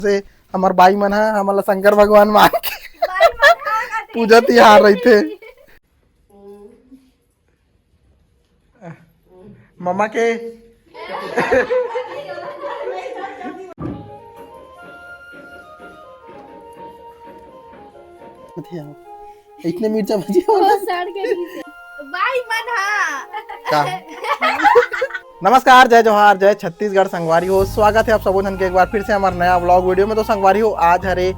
से हमार बाई मन है हमला शंकर भगवान मान के पूजा तिहार रही थे मम्मा के इतने मिर्चा भजी का नमस्कार, जय जोहार, जय छत्तीसगढ़। संगवारी हो, स्वागत है आप सबों जन के एक बार फिर से हमारे नया व्लॉग वीडियो में। तो संगवारी हो, आज हरे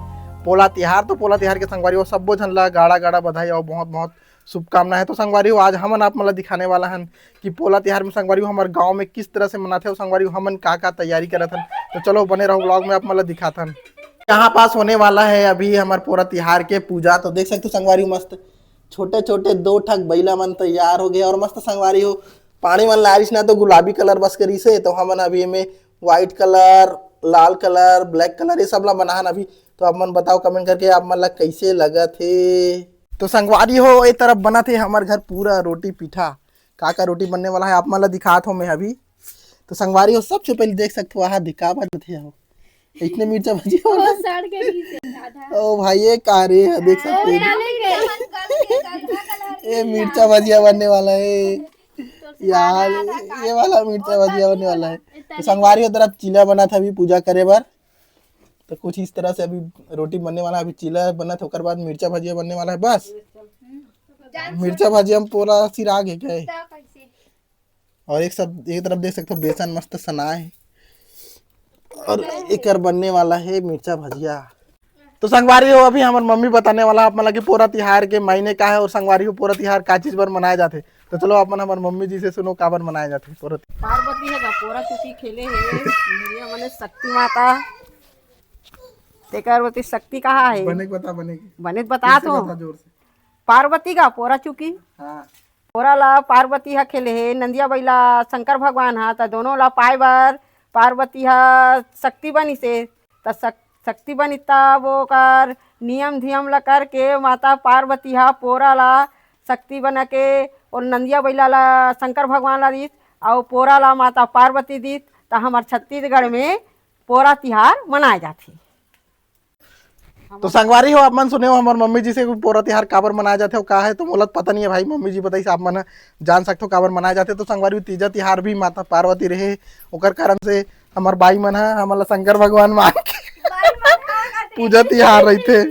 पोला तिहार। तो पोला तिहार के संगवारी हो सबो जन ला गाड़ा गाड़ा बधाई और बहुत बहुत शुभकामनाएं है। तो संगवारी हो, आज हमन आप मतलब दिखाने वाला हन कि पोला तिहार में संगवारी हो हमारे गाँव में किस तरह से मनाते हो। संगवारी हो हमन का तैयारी करत हन, तो चलो बने रहो व्लॉग में, आप मतलब दिखाते हन। यहाँ पास होने वाला है अभी हमारे पोला तिहार के पूजा। तो देख सकते हो संगवारी हो, मस्त छोटे छोटे दो ठक बैला मन तैयार हो गए और मस्त संगवारी हो पानी मन लारिस ना तो गुलाबी कलर बस करी से। तो हमन अभी में व्हाइट कलर, लाल कलर, ब्लैक कलर ये सब ला बनाहन अभी। तो आप मन बताओ कमेंट करके आप मन ला कैसे लगा थे। तो संगवारी हो, एक तरफ बना थे हमारे घर पूरा रोटी पीठा। का रोटी बनने वाला है आप मन ला दिखात हो मैं अभी। तो संगवारी हो सबसे पहले देख सकते हो, दिखा थे हो इतने मिर्चा भजी हो ओ भाई ये कारे है, देख सकते हैं ये मिर्चा भजिया बनने वाला है यार, ये वाला मिर्चा भजिया बनने वाला है। तो संगवारी तरफ चीला बना था अभी पूजा करे बार। तो कुछ इस तरह से अभी रोटी बनने वाला है, अभी चीला बना था, बाद मिर्चा भजिया बनने वाला है। बस मिर्चा भजिया में पूरा सिरा गए। और एक तरफ देख सकते हो बेसन मस्त सना है और एक बनने वाला है मिर्चा भजिया। तो संगवारी हो अभी हमारे मम्मी बताने वाला आप मतलब कि पोरा तिहार के महीने का है और संगवारी हो पोरा तिहार का चीज पर मनाए जाते। तो चलो अपन हमारे मम्मी जी से सुनो काबर मनाए जाते पोरा। पार्वती है पोरा चुकी खेले है मेरिया मने शक्ति माता तेकरवती शक्ति कहा है बने बता तो जोर से पार्वती का पोरा चुकी हाँ। पोरा ला पार्वती हा खेले है, नंदिया बैला शंकर भगवान हा। त दोनों ला पाए बर पार्वती हा शक्ति बनी से। त शक्ति बनी तब ओकर नियम धियम ला करके माता पार्वती हा पोरा ला शक्ति बना के और नंदिया बैला ला शंकर भगवान ला दी और पोरा ला माता पार्वती दी। तो हमारे छत्तीसगढ़ में पोरा तिहार मनाए जाते। तो संगवारी हो आप मन सुने हो हमारे मम्मी जी से पोरा तिहार काबर मनाए जाते हो का है। तो मोला पता नहीं है भाई, मम्मी जी बताई आप मन जान सकते हो काबर मनाए जाते। तो संगवारी तीजा तिहार भी माता पार्वती रहे ओकर कारण से हमार बाई मन है हमला शंकर भगवान मान के पूजा तिहार रही थे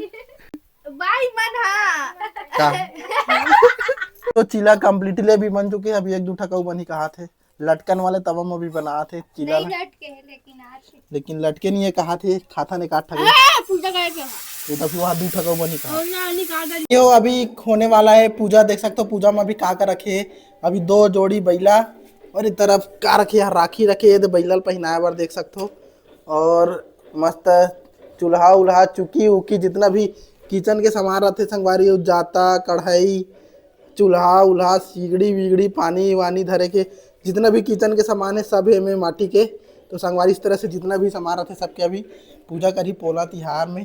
का। तो चीला कम्प्लीटली भी बन चुके, अभी एक दो ठका बनी कहा थे लटकन वाले तवा में भी बना थे चीला लेकिन लटके नहीं है कहा थे खाता ने काट ठगे तो तब वहाँ दू ठका बनी कहा। यो अभी होने वाला है पूजा, देख सकते हो पूजा में अभी का रखे अभी दो जोड़ी बैला और इस तरफ का रखे राखी रखे बैला पहनाए बार देख सकते हो। और मस्त चूल्हा उल्हा चुकी उकी जितना भी किचन के सामान रहते संगवारी जाता कढ़ाई चूल्हा उल्हा सीगड़ी विगड़ी पानी वानी धरे के जितना भी किचन के सामान है सब है में माटी के। तो संगवारी इस तरह से जितना भी सामान रहते सबके अभी पूजा करी पोला तिहार में।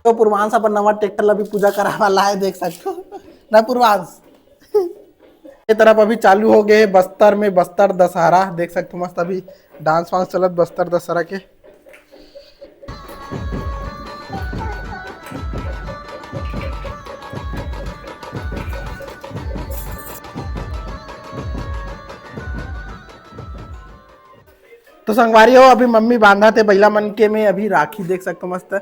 तो पूर्वांश अपन नवा ट्रैक्टर ला भी पूजा करा वाला है, देख सकते हो ना पूर्वांश। ये तरफ अभी चालू हो गए बस्तर में बस्तर दशहरा, देख सकते हो मस्त अभी डांस वांस चलत बस्तर दशहरा के। तो संगवारी हो अभी मम्मी बांधा थे बैला मन के में अभी राखी, देख सकते हो मस्त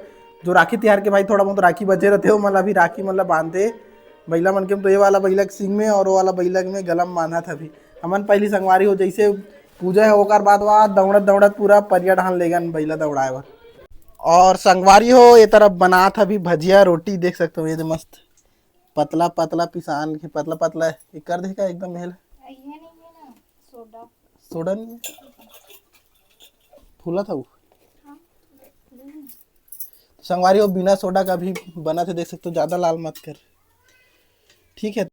जो राखी तिहार के भाई थोड़ा बहुत राखी बचे रहते हो मतलब अभी राखी मतलब बांधते बैला मन के। तो ये वाला बैला सिंह में और वो वाला बैला में गलम बांधा था अभी हमन। पहली संगवारी हो जैसे पूजा है होकर बाद वहाँ दौड़त दौड़त पूरा परिया ढान लेगन बैला दौड़ाए बर। और संगवारी हो ये तरफ बना था अभी भजिया रोटी, देख सकते हो ये मस्त पतला पतला पिसान के पतला पतला कर देगा एकदम हेल सोडा नहीं है फूला था वो। संगवारी हो बिना सोडा का भी बना थे, देख सकते हो ज्यादा लाल मत कर, ठीक है।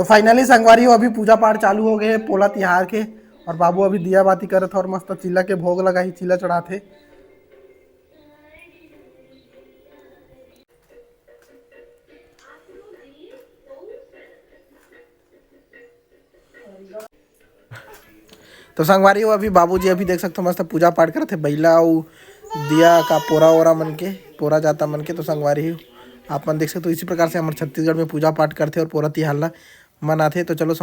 तो फाइनली संगवारी हो अभी पूजा पाठ चालू हो गए पोला तिहार के, और बाबू अभी दिया बाती करत और मस्त चिल्ला के भोग लगा ही चिल्ला चढ़ाते। तो संगवारी हो अभी बाबूजी अभी देख सकते हो मस्त पूजा पाठ करते बैला और दिया का पोरा ओरा मन के पोरा जाता मन के। तो संगवारी हो आप मन देख सकते हो इसी प्रकार से हमारे छत्तीसगढ़ में पूजा पाठ करते और पोरा तिहार ला मनाते। तो चलो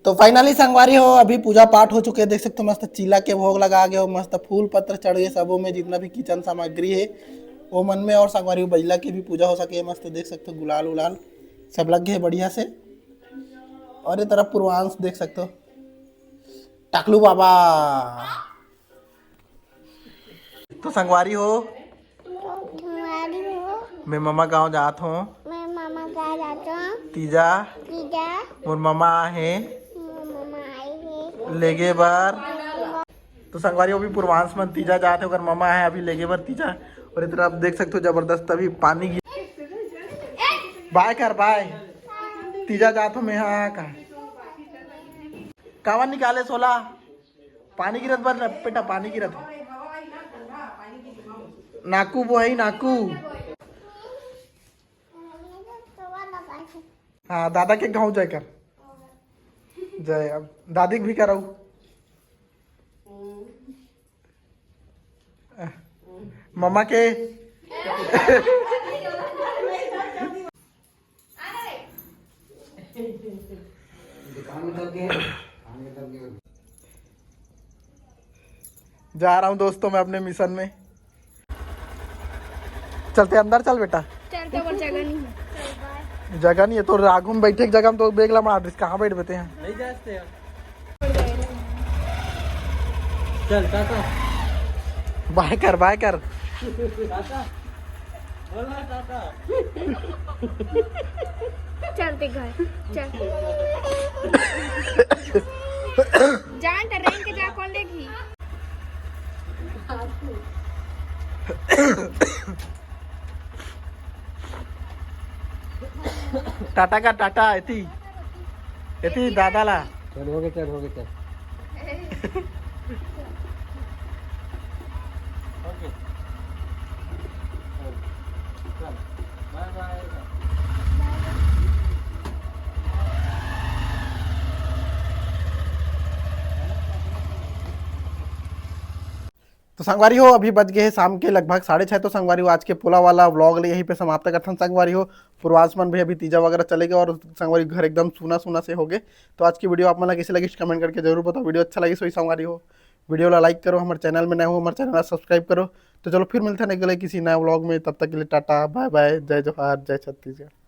तो फाइनली संगवारी हो अभी पूजा पाठ हो चुके हैं, देख सकते हो मस्त चीला के भोग लगा गए हो, मस्त फूल पत्र चढ़ गए सबों में जितना भी किचन सामग्री है वो मन में। और संगवारी हो बैला की भी पूजा हो सके मस्त देख सकते हो गुलाल उलाल सब लग गए बढ़िया से। और ये तरफ पूर्वांश देख सकते हो टाकलू बाबा। तो संगवारी हो मैं मामा गाँव जात हूँ, तीजा मोर मामा है लेगे बार। तो संगवारी अभी पूर्वांश में तीजा जाते अगर मामा है अभी लेगे बार तीजा। और इधर आप देख सकते हो जबरदस्त अभी पानी बाय कर बाय तीजा जात हूँ मैं। हाँ का कावन निकाले सोला पानी गिरत बार बेटा पानी गिरत नाकू वो है नाकू। हाँ दादा के गाँव जाए कर जय अब दादी भी कराऊ मम्मा के जा रहा हूँ दोस्तों मैं अपने मिशन में। चलते अंदर चल बेटा चलते पर जगह नहीं है तो राघू में बैठे जगह में तो बेगला मार कहाँ बैठ बैठे हैं नहीं जाते चल टाटा बाय कर टाटा बोला टाटा चलते घर चल जान ट्रेन के जा कौन लेगी टाटा का टाटा एती एती दादा ला चल हो गए चल ओके चल बाय बाय। तो संगवारी हो अभी बज गए हैं शाम के लगभग 6:30। तो संगवारी हो आज के पोला वाला व्लॉग यहीं पे समाप्त करते हैं। संगवारी हो पूर्वास मन भी अभी तीजा वगैरह चले गए और संगवारी घर एकदम सूना सूना से हो गए। तो आज की वीडियो आप मन कैसी लगी कमेंट करके जरूर बताओ। वीडियो अच्छा लगी सो संगवारी हो वीडियो ला लाइक करो, हमारे चैनल में नए हो हमारे चैनल सब्सक्राइब करो। तो चलो फिर मिलते हैं अगले किसी नए व्लॉग में, तब तक के लिए टाटा बाय बाय, जय जोहार, जय छत्तीसगढ़।